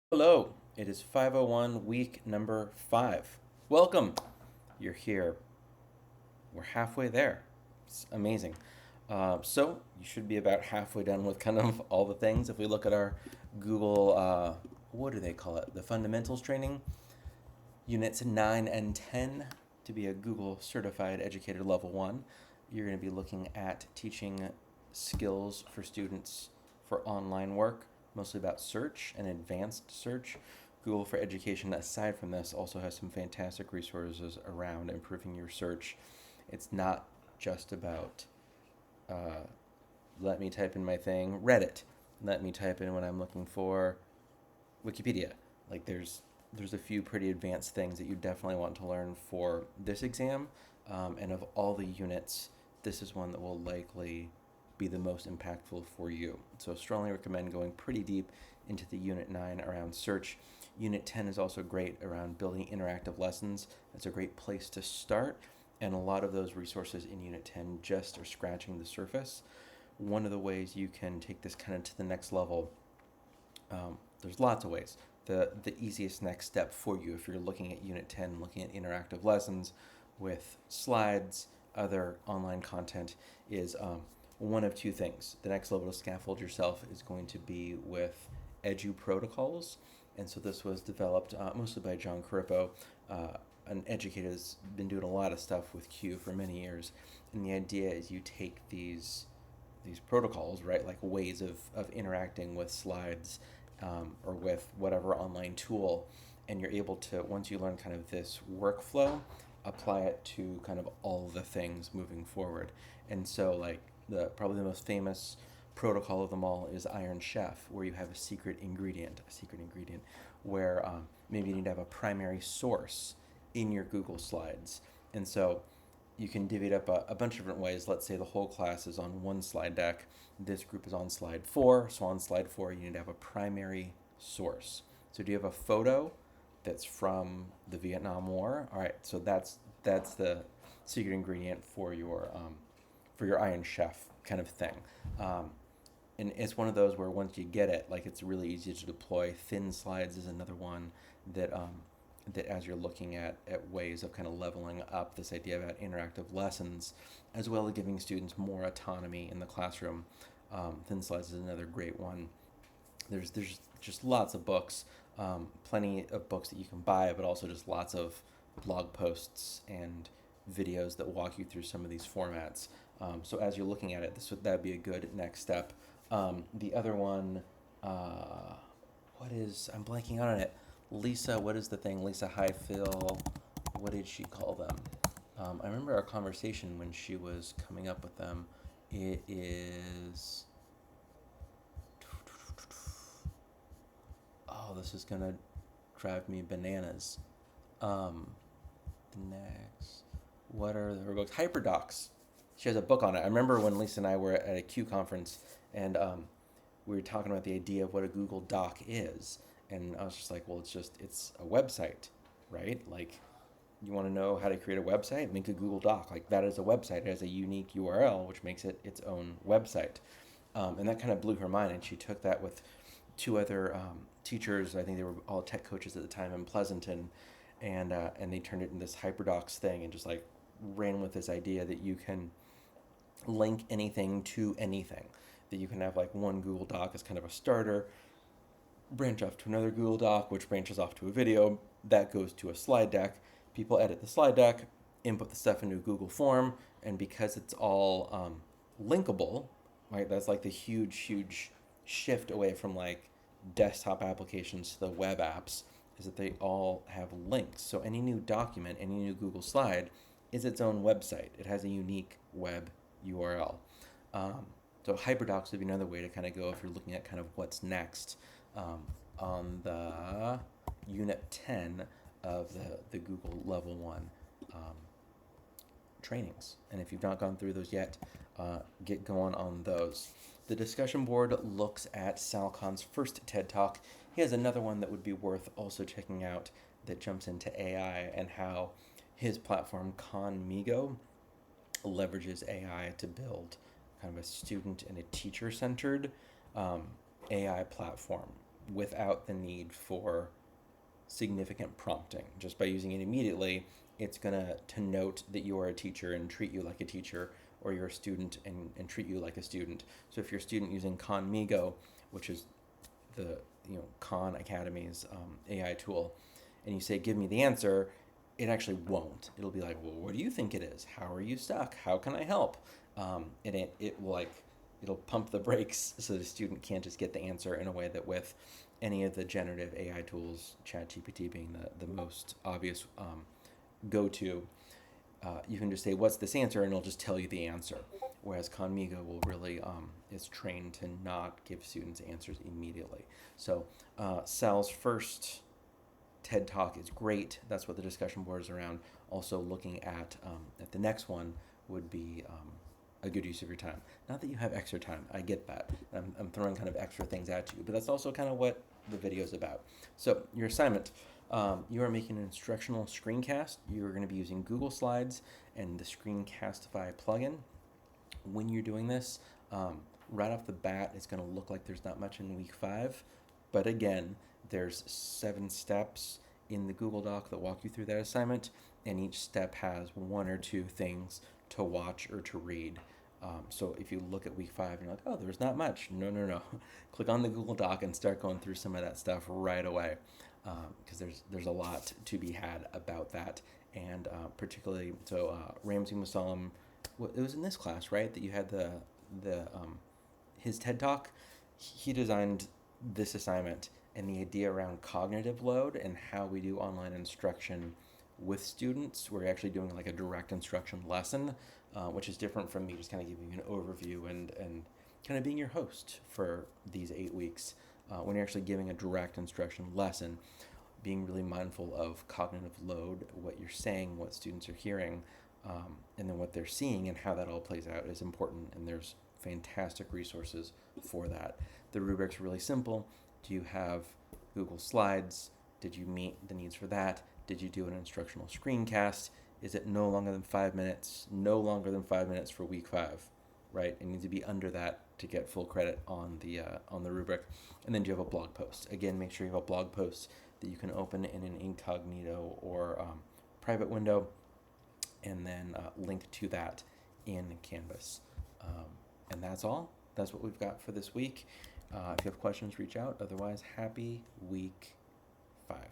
Hello, it is 501 week number 5. Welcome. You're here. We're halfway there. It's amazing. So, you should be about halfway done with kind of all the things. If we look at our Google, what do they call it? The fundamentals training, units 9 and 10 to be a Google certified educator level 1. You're going to be looking at teaching skills for students for online work, mostly about search and advanced search. Google for Education, aside from this, also has some fantastic resources around improving your search. It's not just about uh, let me type in my thing, Reddit. Let me type in what I'm looking for, Wikipedia. Like there's a few pretty advanced things that you definitely want to learn for this exam. And of all the units, this is one that will likely be the most impactful for you. So strongly recommend going pretty deep into the Unit 9 around search. Unit 10 is also great around building interactive lessons. It's a great place to start. And a lot of those resources in Unit 10 just are scratching the surface. One of the ways you can take this kind of to the next level, there's lots of ways. The easiest next step for you, if you're looking at Unit 10, looking at interactive lessons with slides, other online content, is one of two things. The next level to scaffold yourself is going to be with Edu protocols. And so this was developed mostly by John Carippo, an educator who's been doing a lot of stuff with Q for many years. And the idea is you take these protocols, right, like ways of interacting with slides or with whatever online tool, and you're able to, once you learn kind of this workflow, apply it to kind of all the things moving forward. And so, like, the probably the most famous protocol of them all is Iron Chef, where you have a secret ingredient, where maybe you need to have a primary source in your Google Slides. And so you can divvy it up a bunch of different ways. Let's say the whole class is on one slide deck. This group is on slide 4. So on slide 4, you need to have a primary source. So do you have a photo that's from the Vietnam War? All right. So that's the secret ingredient for your Iron Chef kind of thing. Um, and it's one of those where once you get it, like it's really easy to deploy. Thin slides is another one that that as you're looking at ways of kind of leveling up this idea about interactive lessons, as well as giving students more autonomy in the classroom. Thin slides is another great one. There's just lots of books, plenty of books that you can buy, but also just lots of blog posts and videos that walk you through some of these formats. So as you're looking at it, that'd be a good next step. The other one, what is, I'm blanking out on it. Lisa, what is the thing? Lisa Highfill, what did she call them? I remember our conversation when she was coming up with them. It is, oh, this is gonna drive me bananas. Um, Next, what are her books? Hyperdocs. She has a book on it. I remember when Lisa and I were at a Q conference, and we were talking about the idea of what a Google Doc is, and I was just like, well, it's a website, right? Like, you want to know how to create a website? Make a Google Doc. Like, that is a website. It has a unique URL, which makes it its own website. And that kind of blew her mind, and she took that with two other teachers. I think they were all tech coaches at the time in Pleasanton, and they turned it into this HyperDocs thing and just like ran with this idea that you can link anything to anything. That you can have like one Google Doc as kind of a starter, branch off to another Google Doc, which branches off to a video that goes to a slide deck. People edit the slide deck, input the stuff into a Google form, and because it's all linkable, right? That's like the huge shift away from like desktop applications to the web apps, is that they all have links. So any new document, any new Google slide is its own website. It has a unique web URL. Um, so HyperDocs would be another way to kind of go if you're looking at kind of what's next um, on the Unit 10 of the Google Level 1 um, trainings. And if you've not gone through those yet, get going on those. The discussion board looks at Sal Khan's first TED Talk. He has another one that would be worth also checking out that jumps into AI and how his platform, Khanmigo, leverages AI to build kind of a student and a teacher centered um, AI platform. without the need for significant prompting. Just by using it immediately, it's going to note that you are a teacher and treat you like a teacher, or you're a student and treat you like a student. So if you're a student using Khanmigo, which is the Khan Academy's AI tool, and you say, give me the answer, it actually won't. It'll be like, well, what do you think it is? How are you stuck? How can I help? And it will it'll pump the brakes so the student can't just get the answer in a way that with any of the generative AI tools, ChatGPT being the most obvious go-to, you can just say, what's this answer? And it'll just tell you the answer. Whereas Khanmigo will really, is trained to not give students answers immediately. So Sal's first TED Talk is great. That's what the discussion board is around. Also looking at the next one would be a good use of your time. Not that you have extra time, I get that. I'm throwing kind of extra things at you, but that's also kind of what the video is about. So your assignment, you are making an instructional screencast. You're going to be using Google Slides and the Screencastify plugin. When you're doing this, right off the bat, it's going to look like there's not much in week 5, but again, there's 7 steps in the Google Doc that walk you through that assignment, and each step has 1 or 2 things to watch or to read. So if you look at week 5 and you're like, oh, there's not much. No. Click on the Google Doc and start going through some of that stuff right away, because there's a lot to be had about that. And particularly, so Ramsey Musallam, it was in this class, right, that you had his TED Talk. He designed this assignment and the idea around cognitive load and how we do online instruction with students. We're actually doing like a direct instruction lesson, which is different from me just kind of giving you an overview and kind of being your host for these 8 weeks. When you're actually giving a direct instruction lesson, being really mindful of cognitive load, what you're saying, what students are hearing, and then what they're seeing and how that all plays out is important. And there's fantastic resources for that. The rubric's really simple. Do you have Google Slides? Did you meet the needs for that? Did you do an instructional screencast? Is it no longer than 5 minutes? No longer than 5 minutes for week 5, right? It needs to be under that to get full credit on the rubric. And then do you have a blog post? Again, make sure you have a blog post that you can open in an incognito or private window, and then link to that in Canvas. And that's all. That's what we've got for this week. If you have questions, reach out. Otherwise, happy week